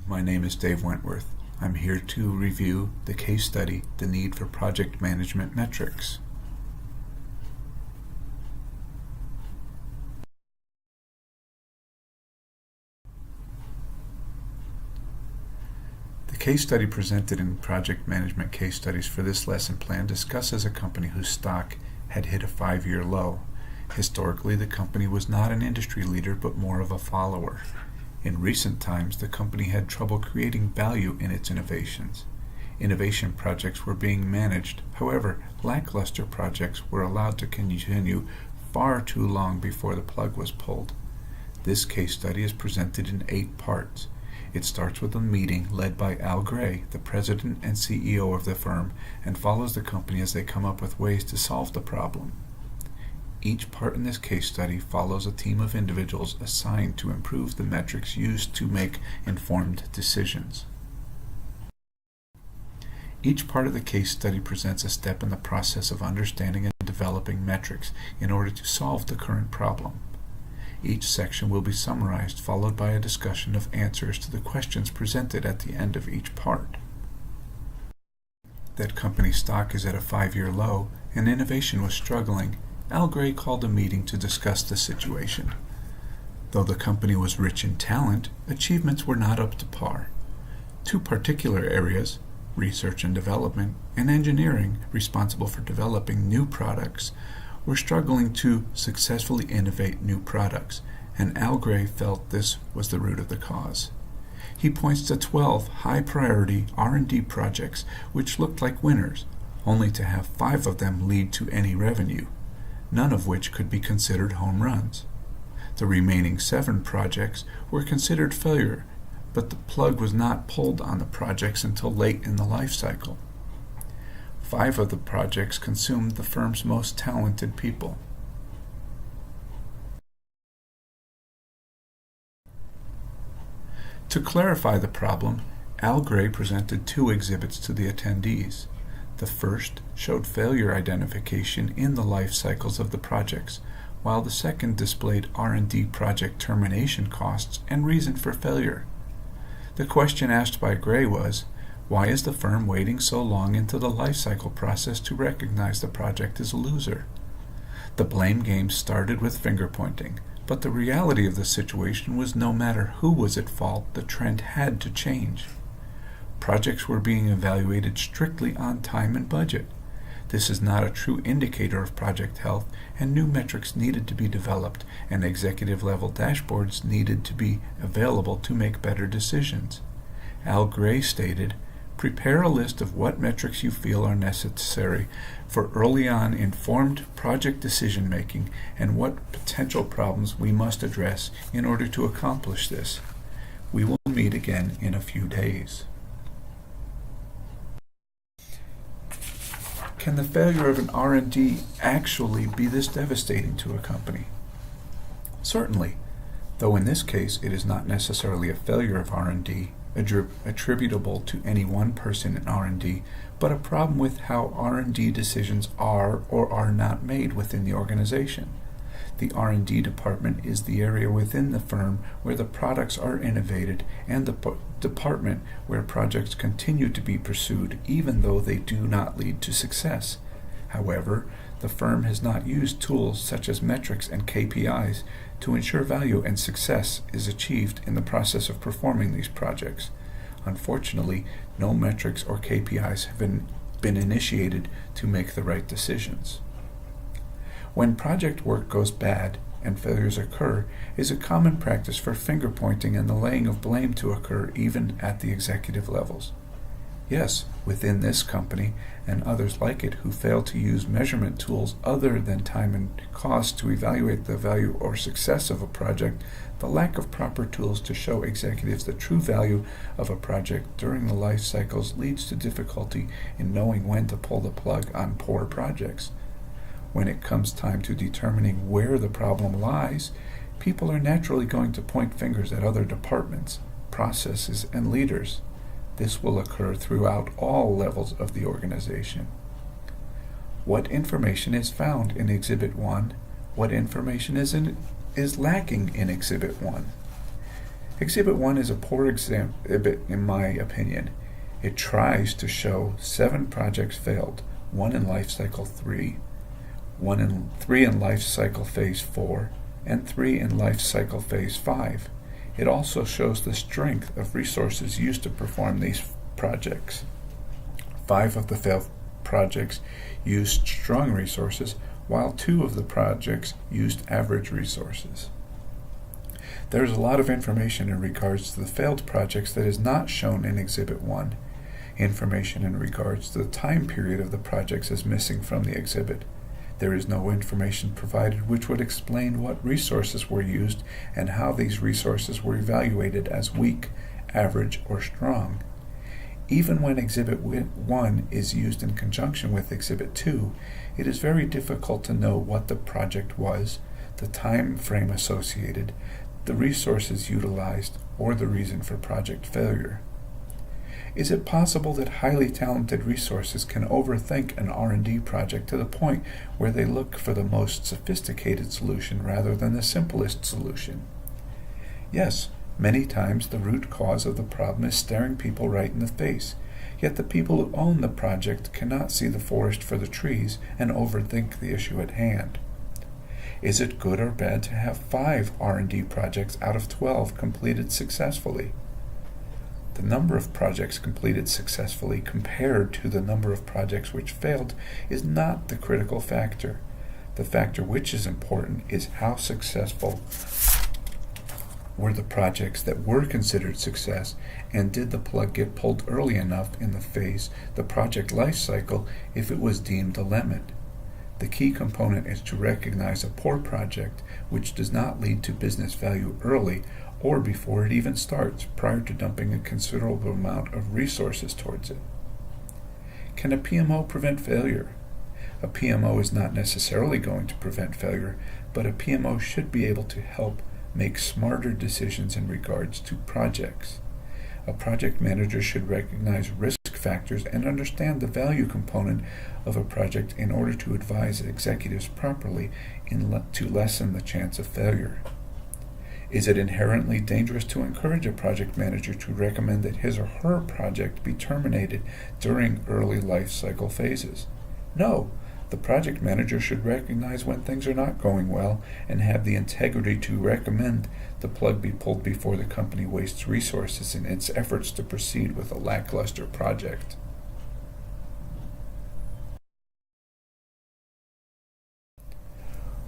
My name is Dave Wentworth. I'm here to review the case study, The Need for Project Management Metrics. The case study presented in project management case studies for this lesson plan discusses a company whose stock had hit a 5-year low. Historically, the company was not an industry leader but more of a follower. In recent times, the company had trouble creating value in its innovations. Innovation projects were being managed. However, lackluster projects were allowed to continue far too long before the plug was pulled. This case study is presented in 8 parts. It starts with a meeting led by Al Gray, the president and CEO of the firm, and follows the company as they come up with ways to solve the problem. Each part in this case study follows a team of individuals assigned to improve the metrics used to make informed decisions. Each part of the case study presents a step in the process of understanding and developing metrics in order to solve the current problem. Each section will be summarized, followed by a discussion of answers to the questions presented at the end of each part. That company stock is at a 5-year low, and innovation was struggling. Al Gray called a meeting to discuss the situation. Though the company was rich in talent, achievements were not up to par. 2 particular areas, research and development, and engineering, responsible for developing new products, were struggling to successfully innovate new products, and Al Gray felt this was the root of the cause. He points to 12 high-priority R&D projects which looked like winners, only to have 5 of them lead to any revenue, none of which could be considered home runs. The remaining 7 projects were considered failure, but the plug was not pulled on the projects until late in the life cycle. 5 of the projects consumed the firm's most talented people. To clarify the problem, Al Gray presented 2 exhibits to the attendees. The first showed failure identification in the life cycles of the projects, while the second displayed R&D project termination costs and reason for failure. The question asked by Gray was, why is the firm waiting so long into the life cycle process to recognize the project as a loser? The blame game started with finger pointing, but the reality of the situation was no matter who was at fault, the trend had to change. Projects were being evaluated strictly on time and budget. This is not a true indicator of project health, and new metrics needed to be developed, and executive-level dashboards needed to be available to make better decisions. Al Gray stated, "Prepare a list of what metrics you feel are necessary for early-on informed project decision-making and what potential problems we must address in order to accomplish this. We will meet again in a few days." Can the failure of an R&D actually be this devastating to a company? Certainly, though in this case it is not necessarily a failure of R&D attributable to any one person in R&D, but a problem with how R&D decisions are or are not made within the organization. The R&D department is the area within the firm where the products are innovated and the department where projects continue to be pursued even though they do not lead to success. However, the firm has not used tools such as metrics and KPIs to ensure value and success is achieved in the process of performing these projects. Unfortunately, no metrics or KPIs have been initiated to make the right decisions. When project work goes bad and failures occur, it is a common practice for finger pointing and the laying of blame to occur even at the executive levels. Yes, within this company and others like it who fail to use measurement tools other than time and cost to evaluate the value or success of a project, the lack of proper tools to show executives the true value of a project during the life cycles leads to difficulty in knowing when to pull the plug on poor projects. When it comes time to determining where the problem lies, people are naturally going to point fingers at other departments, processes, and leaders. This will occur throughout all levels of the organization. What information is found in Exhibit 1? What information is lacking in Exhibit 1? Exhibit 1 is a poor exhibit in my opinion. It tries to show 7 projects failed, 1 in life cycle 3, 3 in life cycle phase 4, and 3 in life cycle phase 5. It also shows the strength of resources used to perform these projects. 5 of the failed projects used strong resources, while 2 of the projects used average resources. There is a lot of information in regards to the failed projects that is not shown in Exhibit 1. Information in regards to the time period of the projects is missing from the exhibit. There is no information provided which would explain what resources were used and how these resources were evaluated as weak, average, or strong. Even when Exhibit 1 is used in conjunction with Exhibit 2, it is very difficult to know what the project was, the time frame associated, the resources utilized, or the reason for project failure. Is it possible that highly talented resources can overthink an R&D project to the point where they look for the most sophisticated solution rather than the simplest solution? Yes, many times the root cause of the problem is staring people right in the face, yet the people who own the project cannot see the forest for the trees and overthink the issue at hand. Is it good or bad to have 5 R&D projects out of 12 completed successfully? The number of projects completed successfully compared to the number of projects which failed is not the critical factor. The factor which is important is how successful were the projects that were considered success, and did the plug get pulled early enough in the project life cycle if it was deemed a lemon. The key component is to recognize a poor project which does not lead to business value early or before it even starts, prior to dumping a considerable amount of resources towards it. Can a PMO prevent failure? A PMO is not necessarily going to prevent failure, but a PMO should be able to help make smarter decisions in regards to projects. A project manager should recognize risk factors and understand the value component of a project in order to advise executives properly to lessen the chance of failure. Is it inherently dangerous to encourage a project manager to recommend that his or her project be terminated during early life cycle phases? No. The project manager should recognize when things are not going well and have the integrity to recommend the plug be pulled before the company wastes resources in its efforts to proceed with a lackluster project.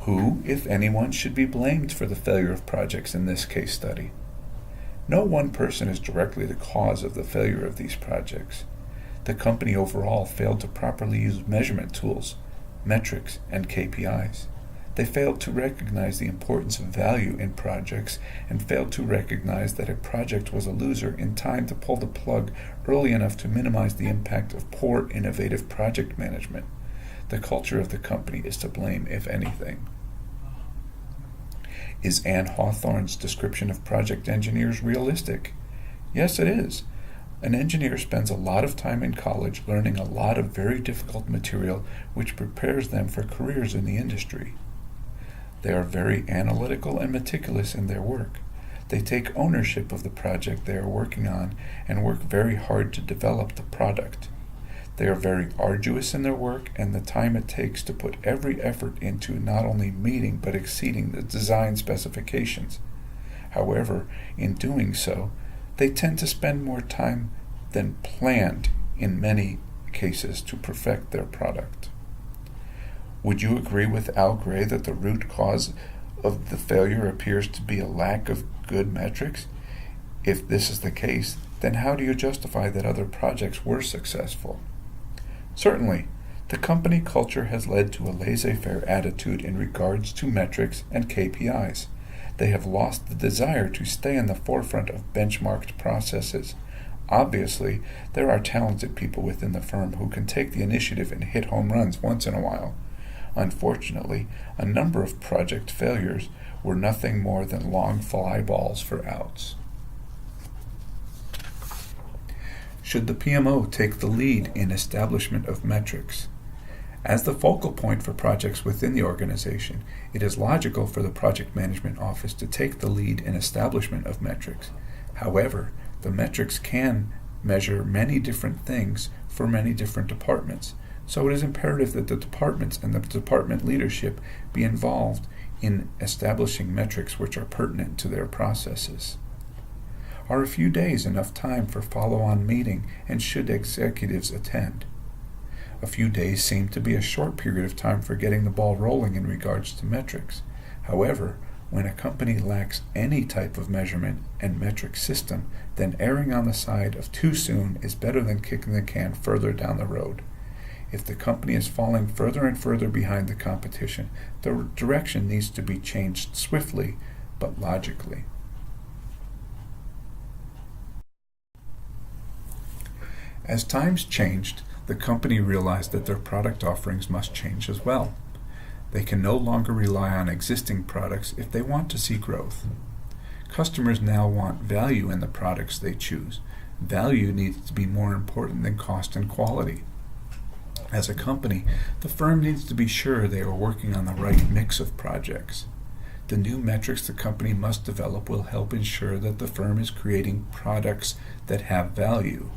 Who, if anyone, should be blamed for the failure of projects in this case study? No one person is directly the cause of the failure of these projects. The company overall failed to properly use measurement tools, metrics, and KPIs. They failed to recognize the importance of value in projects and failed to recognize that a project was a loser in time to pull the plug early enough to minimize the impact of poor innovative project management. The culture of the company is to blame, if anything. Is Ann Hawthorne's description of project engineers realistic? Yes, it is. An engineer spends a lot of time in college learning a lot of very difficult material which prepares them for careers in the industry. They are very analytical and meticulous in their work. They take ownership of the project they are working on and work very hard to develop the product. They are very arduous in their work, and the time it takes to put every effort into not only meeting but exceeding the design specifications. However, in doing so, they tend to spend more time than planned in many cases to perfect their product. Would you agree with Al Gray that the root cause of the failure appears to be a lack of good metrics? If this is the case, then how do you justify that other projects were successful? Certainly, the company culture has led to a laissez-faire attitude in regards to metrics and KPIs. They have lost the desire to stay in the forefront of benchmarked processes. Obviously, there are talented people within the firm who can take the initiative and hit home runs once in a while. Unfortunately, a number of project failures were nothing more than long fly balls for outs. Should the PMO take the lead in establishment of metrics? As the focal point for projects within the organization, it is logical for the project management office to take the lead in establishment of metrics. However, the metrics can measure many different things for many different departments, so it is imperative that the departments and the department leadership be involved in establishing metrics which are pertinent to their processes. Are a few days enough time for follow-on meeting, and should executives attend? A few days seem to be a short period of time for getting the ball rolling in regards to metrics. However, when a company lacks any type of measurement and metric system, then erring on the side of too soon is better than kicking the can further down the road. If the company is falling further and further behind the competition, the direction needs to be changed swiftly but logically. As times changed, the company realized that their product offerings must change as well. They can no longer rely on existing products if they want to see growth. Customers now want value in the products they choose. Value needs to be more important than cost and quality. As a company, the firm needs to be sure they are working on the right mix of projects. The new metrics the company must develop will help ensure that the firm is creating products that have value.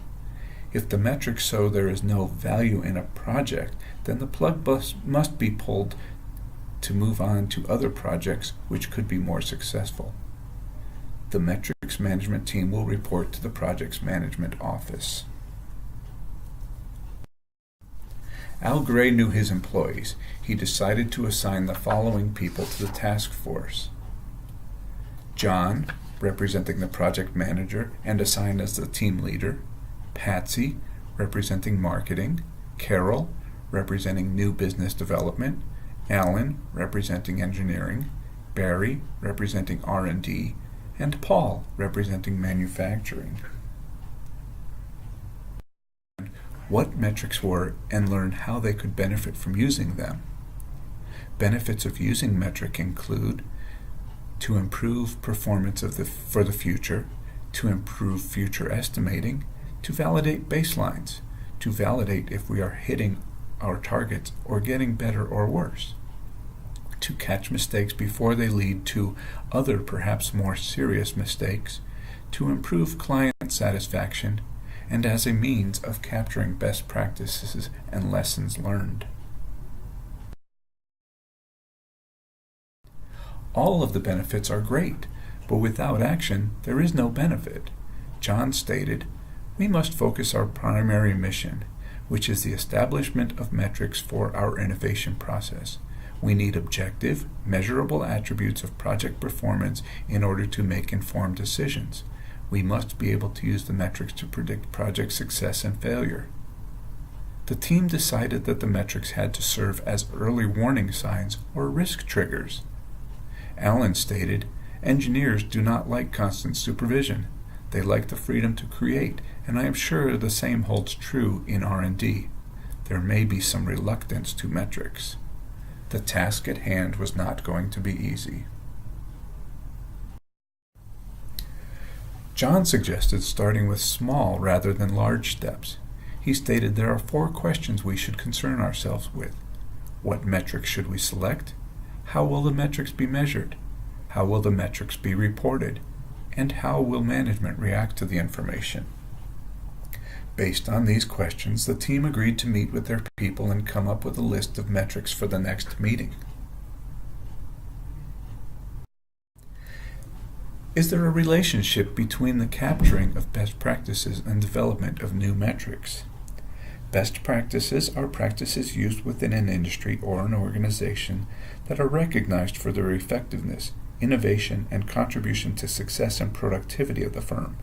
If the metrics show there is no value in a project, then the plug must be pulled to move on to other projects which could be more successful. The metrics management team will report to the projects management office. Al Gray knew his employees. He decided to assign the following people to the task force. John, representing the project manager and assigned as the team leader. Patsy, representing marketing. Carol, representing new business development. Alan, representing engineering. Barry, representing R&D. And Paul, representing manufacturing. What metrics were and learn how they could benefit from using them. Benefits of using metric include to improve performance for the future, to improve future estimating, to validate baselines, to validate if we are hitting our targets or getting better or worse, to catch mistakes before they lead to other perhaps more serious mistakes, to improve client satisfaction, and as a means of capturing best practices and lessons learned. All of the benefits are great, but without action, there is no benefit. John stated, "We must focus our primary mission, which is the establishment of metrics for our innovation process. We need objective, measurable attributes of project performance in order to make informed decisions. We must be able to use the metrics to predict project success and failure." The team decided that the metrics had to serve as early warning signs or risk triggers. Allen stated, "Engineers do not like constant supervision. They like the freedom to create, and I am sure the same holds true in R&D. There may be some reluctance to metrics." The task at hand was not going to be easy. John suggested starting with small rather than large steps. He stated there are 4 questions we should concern ourselves with. What metrics should we select? How will the metrics be measured? How will the metrics be reported? And how will management react to the information? Based on these questions, the team agreed to meet with their people and come up with a list of metrics for the next meeting. Is there a relationship between the capturing of best practices and development of new metrics? Best practices are practices used within an industry or an organization that are recognized for their effectiveness, innovation, and contribution to success and productivity of the firm.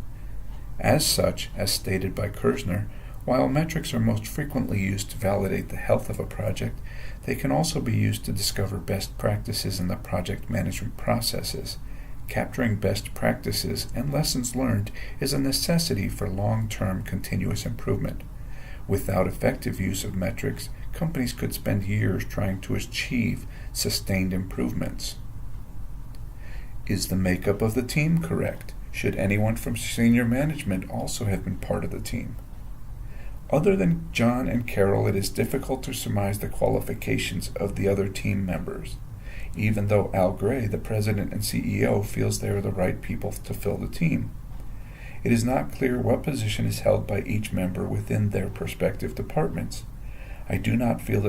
As such, as stated by Kersner, while metrics are most frequently used to validate the health of a project, they can also be used to discover best practices in the project management processes. Capturing best practices and lessons learned is a necessity for long-term continuous improvement. Without effective use of metrics, companies could spend years trying to achieve sustained improvements. Is the makeup of the team correct? Should anyone from senior management also have been part of the team? Other than John and Carol, it is difficult to surmise the qualifications of the other team members, even though Al Gray, the president and CEO, feels they are the right people to fill the team. It is not clear what position is held by each member within their respective departments. I do feel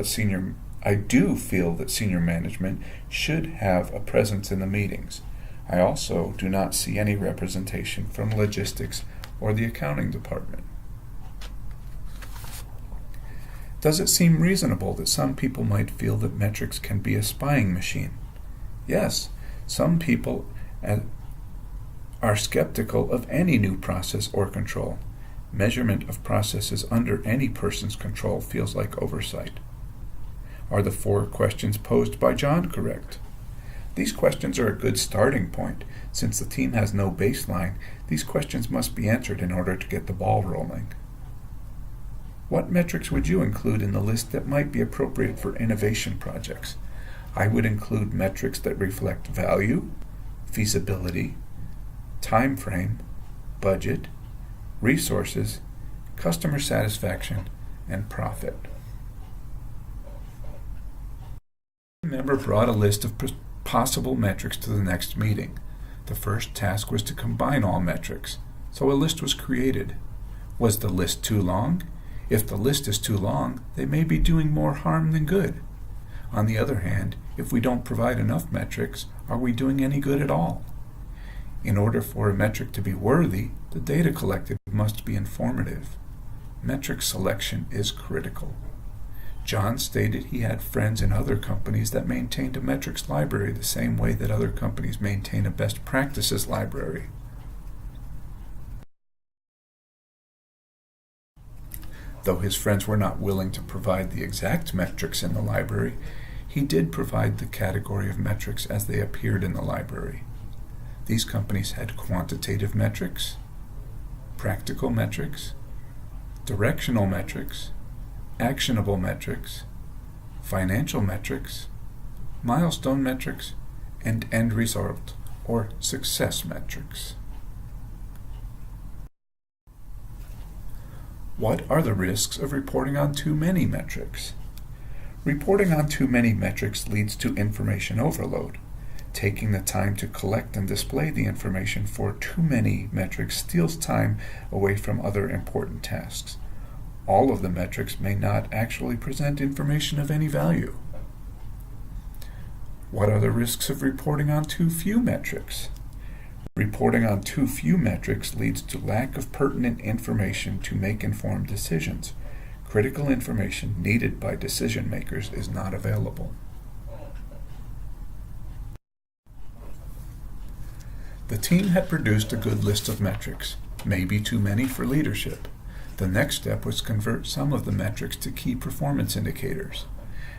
that senior management should have a presence in the meetings. I also do not see any representation from logistics or the accounting department. Does it seem reasonable that some people might feel that metrics can be a spying machine? Yes, some people are skeptical of any new process or control. Measurement of processes under any person's control feels like oversight. Are the 4 questions posed by John correct? These questions are a good starting point. Since the team has no baseline, these questions must be answered in order to get the ball rolling. What metrics would you include in the list that might be appropriate for innovation projects? I would include metrics that reflect value, feasibility, time frame, budget, resources, customer satisfaction, and profit. A member brought a list of possible metrics to the next meeting. The first task was to combine all metrics, so a list was created. Was the list too long? If the list is too long, they may be doing more harm than good. On the other hand, if we don't provide enough metrics, are we doing any good at all? In order for a metric to be worthy, the data collected must be informative. Metric selection is critical. John stated he had friends in other companies that maintained a metrics library the same way that other companies maintain a best practices library. Though his friends were not willing to provide the exact metrics in the library, he did provide the category of metrics as they appeared in the library. These companies had quantitative metrics, practical metrics, directional metrics, actionable metrics, financial metrics, milestone metrics, and end result or success metrics. What are the risks of reporting on too many metrics? Reporting on too many metrics leads to information overload. Taking the time to collect and display the information for too many metrics steals time away from other important tasks. All of the metrics may not actually present information of any value. What are the risks of reporting on too few metrics? Reporting on too few metrics leads to lack of pertinent information to make informed decisions. Critical information needed by decision makers is not available. The team had produced a good list of metrics, maybe too many for leadership. The next step was to convert some of the metrics to key performance indicators.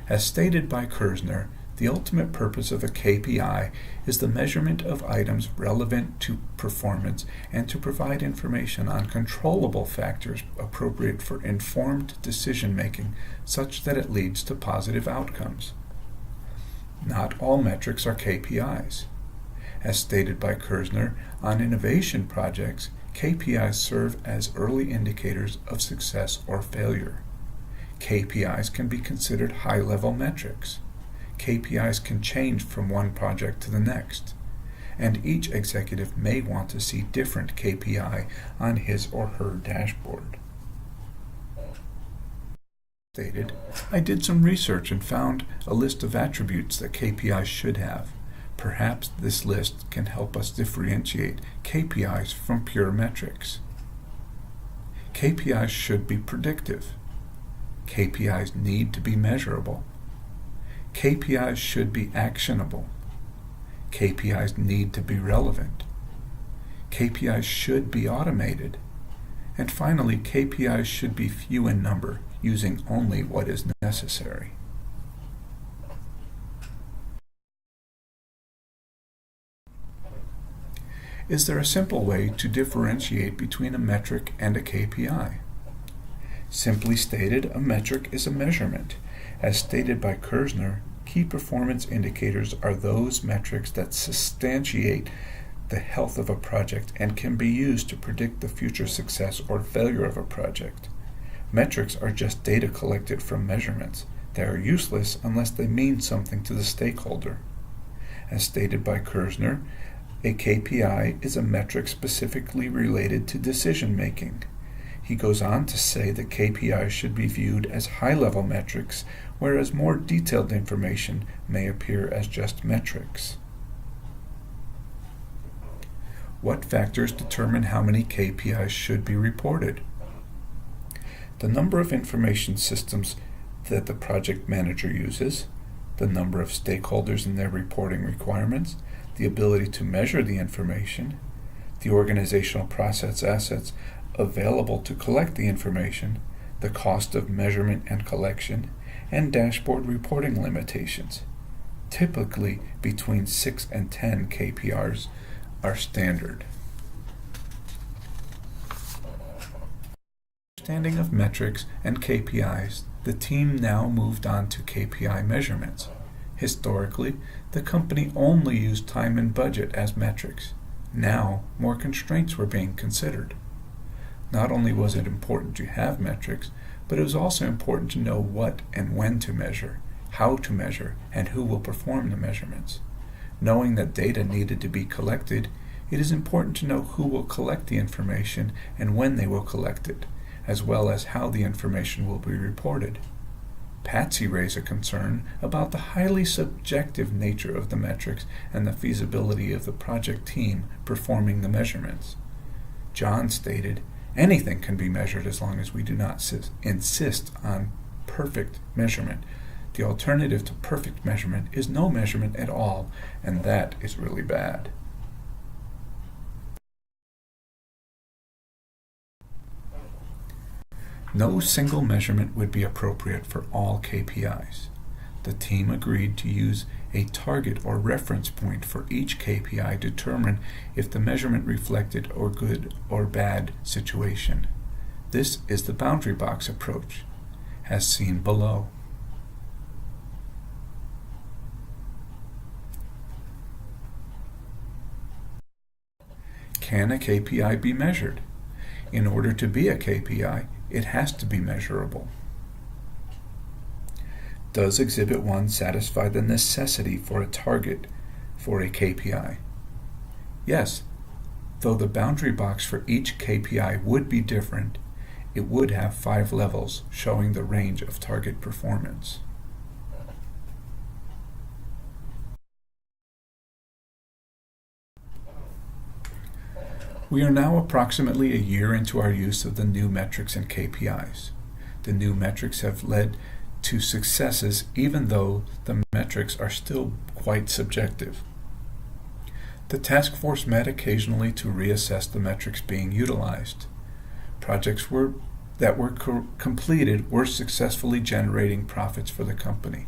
As stated by Kersner, the ultimate purpose of a KPI is the measurement of items relevant to performance and to provide information on controllable factors appropriate for informed decision-making such that it leads to positive outcomes. Not all metrics are KPIs. As stated by Kersner, on innovation projects, KPIs serve as early indicators of success or failure. KPIs can be considered high-level metrics. KPIs can change from one project to the next, and each executive may want to see different KPI on his or her dashboard. Stated, I did some research and found a list of attributes that KPIs should have. Perhaps this list can help us differentiate KPIs from pure metrics. KPIs should be predictive. KPIs need to be measurable. KPIs should be actionable. KPIs need to be relevant. KPIs should be automated. And finally, KPIs should be few in number, using only what is necessary. Is there a simple way to differentiate between a metric and a KPI? Simply stated, a metric is a measurement. As stated by Kersner, key performance indicators are those metrics that substantiate the health of a project and can be used to predict the future success or failure of a project. Metrics are just data collected from measurements. They are useless unless they mean something to the stakeholder. As stated by Kersner, a KPI is a metric specifically related to decision making. He goes on to say that KPIs should be viewed as high-level metrics, whereas more detailed information may appear as just metrics. What factors determine how many KPIs should be reported? The number of information systems that the project manager uses, the number of stakeholders and their reporting requirements, the ability to measure the information, the organizational process assets available to collect the information, the cost of measurement and collection, and dashboard reporting limitations. Typically, between 6 and 10 KPIs are standard. Understanding of metrics and KPIs, the team now moved on to KPI measurements. Historically, the company only used time and budget as metrics. Now, more constraints were being considered. Not only was it important to have metrics, but it was also important to know what and when to measure, how to measure, and who will perform the measurements. Knowing that data needed to be collected, it is important to know who will collect the information and when they will collect it, as well as how the information will be reported. Patsy raised a concern about the highly subjective nature of the metrics and the feasibility of the project team performing the measurements. John stated, "Anything can be measured as long as we do not insist on perfect measurement. The alternative to perfect measurement is no measurement at all, and that is really bad." No single measurement would be appropriate for all KPIs. The team agreed to use a target or reference point for each KPI to determine if the measurement reflected a good or bad situation. This is the boundary box approach, as seen below. Can a KPI be measured? In order to be a KPI, it has to be measurable. Does Exhibit 1 satisfy the necessity for a target for a KPI? Yes, though the boundary box for each KPI would be different, it would have 5 levels showing the range of target performance. We are now approximately a year into our use of the new metrics and KPIs. The new metrics have led to successes even though the metrics are still quite subjective. The task force met occasionally to reassess the metrics being utilized. Projects that were completed were successfully generating profits for the company.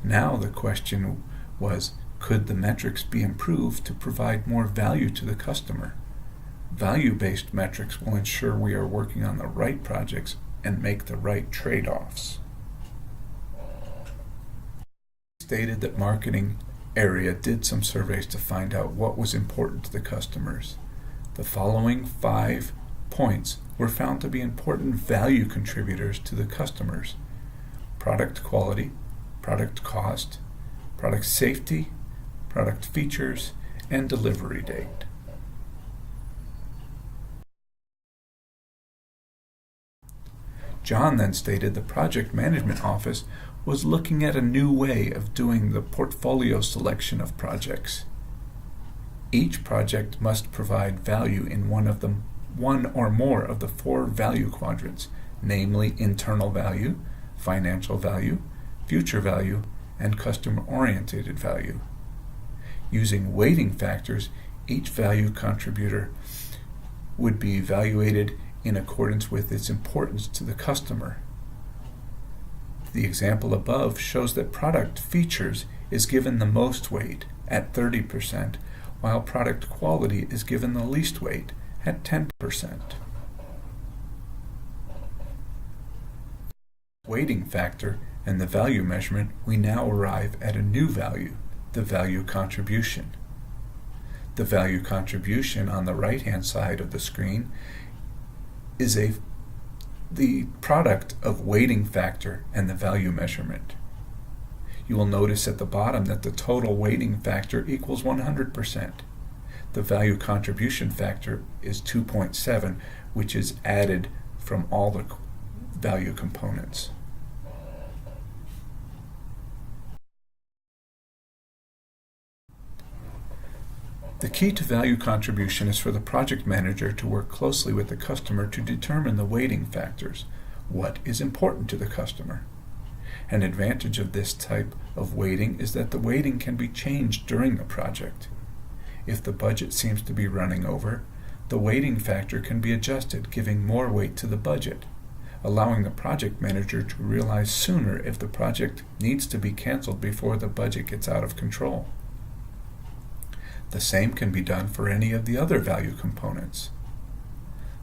Now the question was, could the metrics be improved to provide more value to the customer? Value-based metrics will ensure we are working on the right projects and make the right trade-offs. Stated that marketing area did some surveys to find out what was important to the customers. The following 5 points were found to be important value contributors to the customers: product quality, product cost, product safety, product features, and delivery date. John then stated the project management office was looking at a new way of doing the portfolio selection of projects. Each project must provide value in one or more of the 4 value quadrants, namely internal value, financial value, future value, and customer-oriented value. Using weighting factors, each value contributor would be evaluated in accordance with its importance to the customer. The example above shows that product features is given the most weight at 30%, while product quality is given the least weight at 10%. Weighting factor and the value measurement, we now arrive at a new value, the value contribution. The value contribution on the right-hand side of the screen is a the product of weighting factor and the value measurement. You will notice at the bottom that the total weighting factor equals 100%. The value contribution factor is 2.7, which is added from all the value components. The key to value contribution is for the project manager to work closely with the customer to determine the weighting factors. What is important to the customer? An advantage of this type of weighting is that the weighting can be changed during the project. If the budget seems to be running over, the weighting factor can be adjusted, giving more weight to the budget, allowing the project manager to realize sooner if the project needs to be canceled before the budget gets out of control. The same can be done for any of the other value components.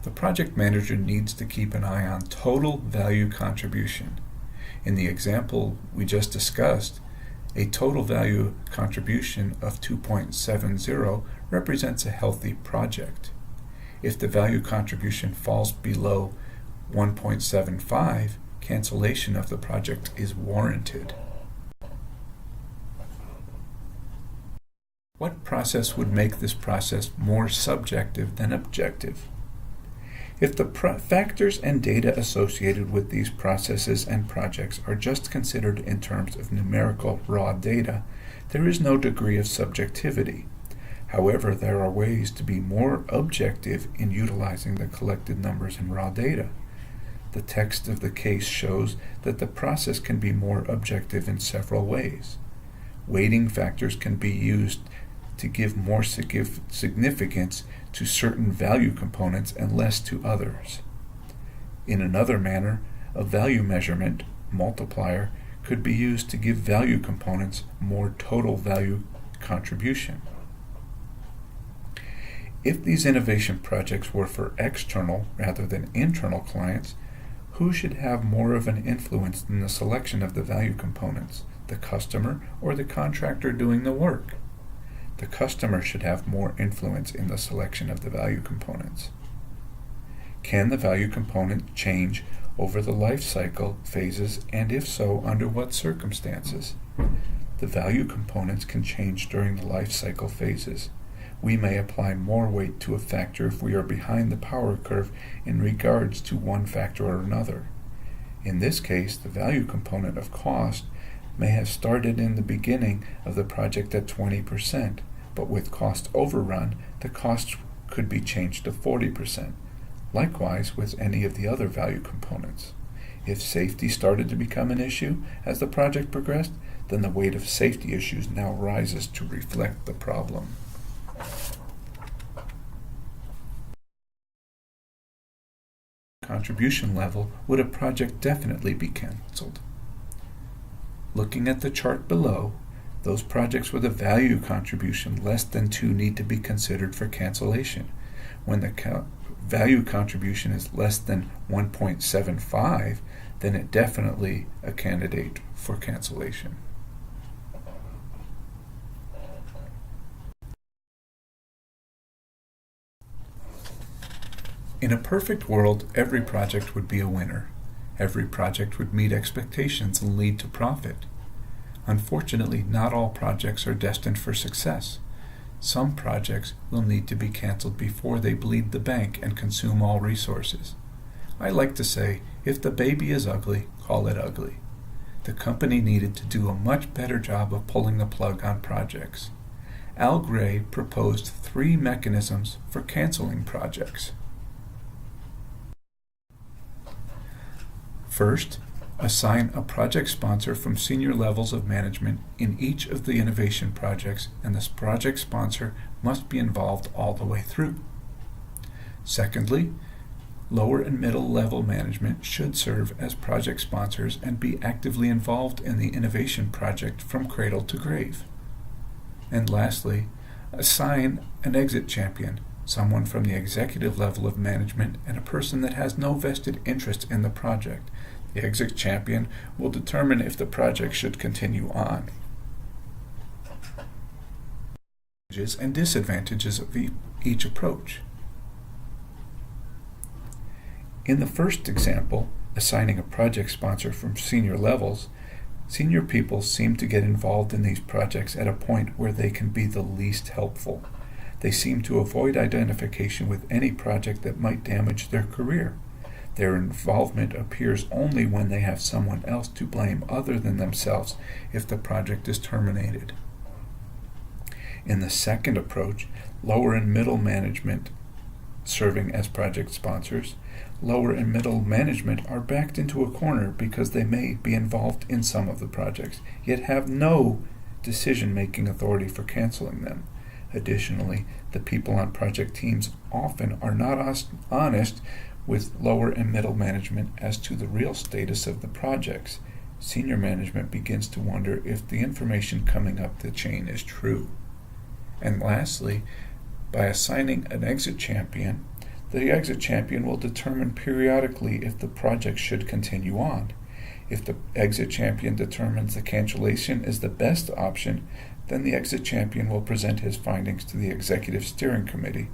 The project manager needs to keep an eye on total value contribution. In the example we just discussed, a total value contribution of 2.70 represents a healthy project. If the value contribution falls below 1.75, cancellation of the project is warranted. What process would make this process more subjective than objective? If the factors and data associated with these processes and projects are just considered in terms of numerical raw data, there is no degree of subjectivity. However, there are ways to be more objective in utilizing the collected numbers and raw data. The text of the case shows that the process can be more objective in several ways. Weighting factors can be used to give more significance to certain value components and less to others. In another manner, a value measurement multiplier could be used to give value components more total value contribution. If these innovation projects were for external rather than internal clients, who should have more of an influence in the selection of the value components, the customer or the contractor doing the work? The customer should have more influence in the selection of the value components. Can the value component change over the life cycle phases, and if so, under what circumstances? The value components can change during the life cycle phases. We may apply more weight to a factor if we are behind the power curve in regards to one factor or another. In this case, the value component of cost may have started in the beginning of the project at 20%, but with cost overrun, the cost could be changed to 40%. Likewise with any of the other value components. If safety started to become an issue as the project progressed, then the weight of safety issues now rises to reflect the problem. Contribution level, would a project definitely be canceled? Looking at the chart below, those projects with a value contribution less than 2 need to be considered for cancellation. When the value contribution is less than 1.75, then it definitely a candidate for cancellation. In a perfect world, every project would be a winner. Every project would meet expectations and lead to profit. Unfortunately, not all projects are destined for success. Some projects will need to be canceled before they bleed the bank and consume all resources. I like to say, if the baby is ugly, call it ugly. The company needed to do a much better job of pulling the plug on projects. Al Gray proposed 3 mechanisms for canceling projects. First, assign a project sponsor from senior levels of management in each of the innovation projects, and this project sponsor must be involved all the way through. Secondly, lower and middle level management should serve as project sponsors and be actively involved in the innovation project from cradle to grave. And lastly, assign an exit champion, someone from the executive level of management and a person that has no vested interest in the project. The exit champion will determine if the project should continue on. Advantages and disadvantages of each approach. In the first example, assigning a project sponsor from senior levels, senior people seem to get involved in these projects at a point where they can be the least helpful. They seem to avoid identification with any project that might damage their career. Their involvement appears only when they have someone else to blame other than themselves if the project is terminated. In the second approach, lower and middle management serving as project sponsors, lower and middle management are backed into a corner because they may be involved in some of the projects, yet have no decision-making authority for canceling them. Additionally, the people on project teams often are not honest with lower and middle management as to the real status of the projects. Senior management begins to wonder if the information coming up the chain is true. And lastly, by assigning an exit champion, the exit champion will determine periodically if the project should continue on. If the exit champion determines the cancellation is the best option, then the exit champion will present his findings to the Executive Steering Committee.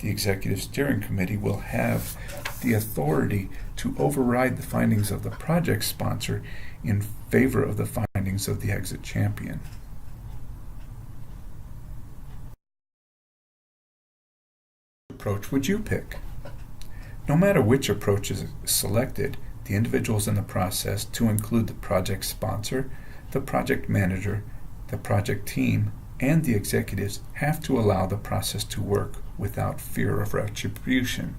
The Executive Steering Committee will have the authority to override the findings of the project sponsor in favor of the findings of the exit champion. Approach would you pick? No matter which approach is selected, the individuals in the process, to include the project sponsor, the project manager, the project team, and the executives, have to allow the process to work without fear of retribution.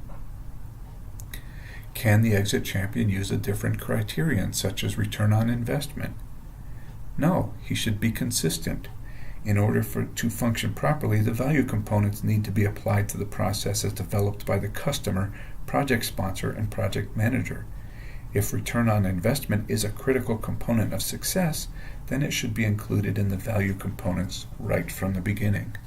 Can the exit champion use a different criterion, such as return on investment? No, he should be consistent. In order to function properly, the value components need to be applied to the process as developed by the customer, project sponsor, and project manager. If return on investment is a critical component of success, then it should be included in the value components right from the beginning.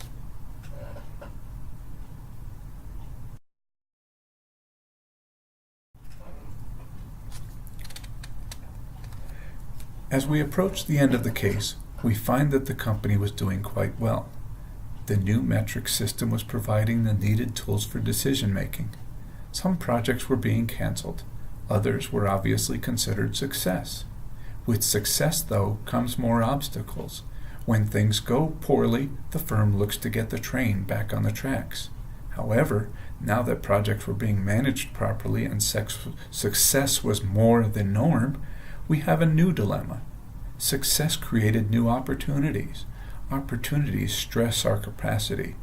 As we approach the end of the case, we find that the company was doing quite well. The new metric system was providing the needed tools for decision making. Some projects were being canceled. Others were obviously considered success. With success, though, comes more obstacles. When things go poorly, the firm looks to get the train back on the tracks. However, now that projects were being managed properly and success was more the norm, we have a new dilemma. Success created new opportunities. Opportunities stress our capacity.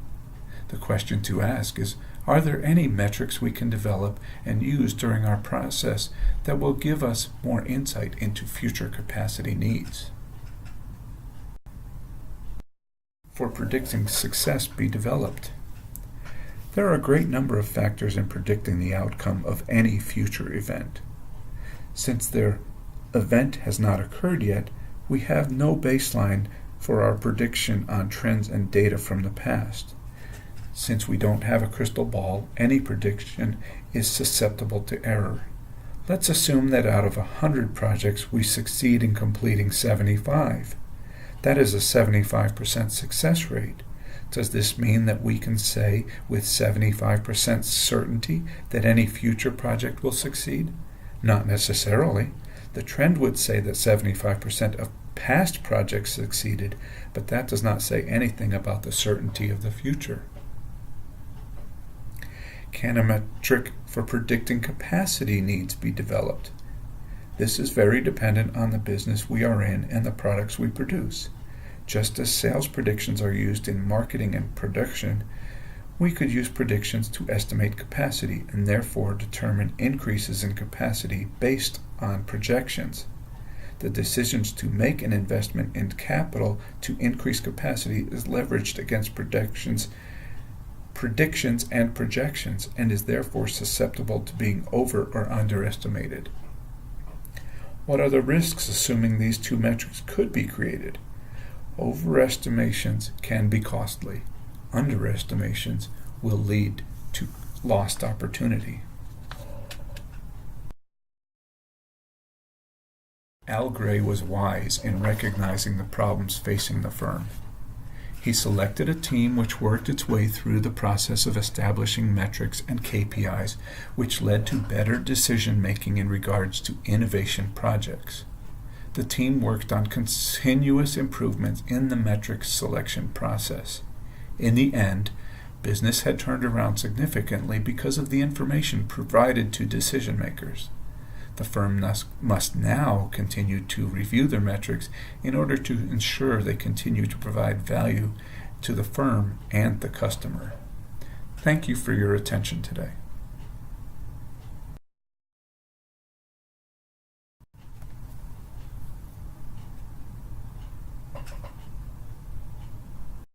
The question to ask is, are there any metrics we can develop and use during our process that will give us more insight into future capacity needs? For predicting success be developed. There are a great number of factors in predicting the outcome of any future event. Since their event has not occurred yet, we have no baseline for our prediction on trends and data from the past. Since we don't have a crystal ball, any prediction is susceptible to error. Let's assume that out of 100 projects we succeed in completing 75. That is a 75% success rate. Does this mean that we can say with 75% certainty that any future project will succeed? Not necessarily. The trend would say that 75% of past projects succeeded, but that does not say anything about the certainty of the future. Can a metric for predicting capacity needs be developed? This is very dependent on the business we are in and the products we produce. Just as sales predictions are used in marketing and production, we could use predictions to estimate capacity and therefore determine increases in capacity based on projections. The decisions to make an investment in capital to increase capacity is leveraged against predictions and projections, and is therefore susceptible to being over or underestimated. What are the risks assuming these two metrics could be created? Overestimations can be costly. Underestimations will lead to lost opportunity. Al Gray was wise in recognizing the problems facing the firm. He selected a team which worked its way through the process of establishing metrics and KPIs, which led to better decision-making in regards to innovation projects. The team worked on continuous improvements in the metrics selection process. In the end, business had turned around significantly because of the information provided to decision makers. The firm must now continue to review their metrics in order to ensure they continue to provide value to the firm and the customer. Thank you for your attention today.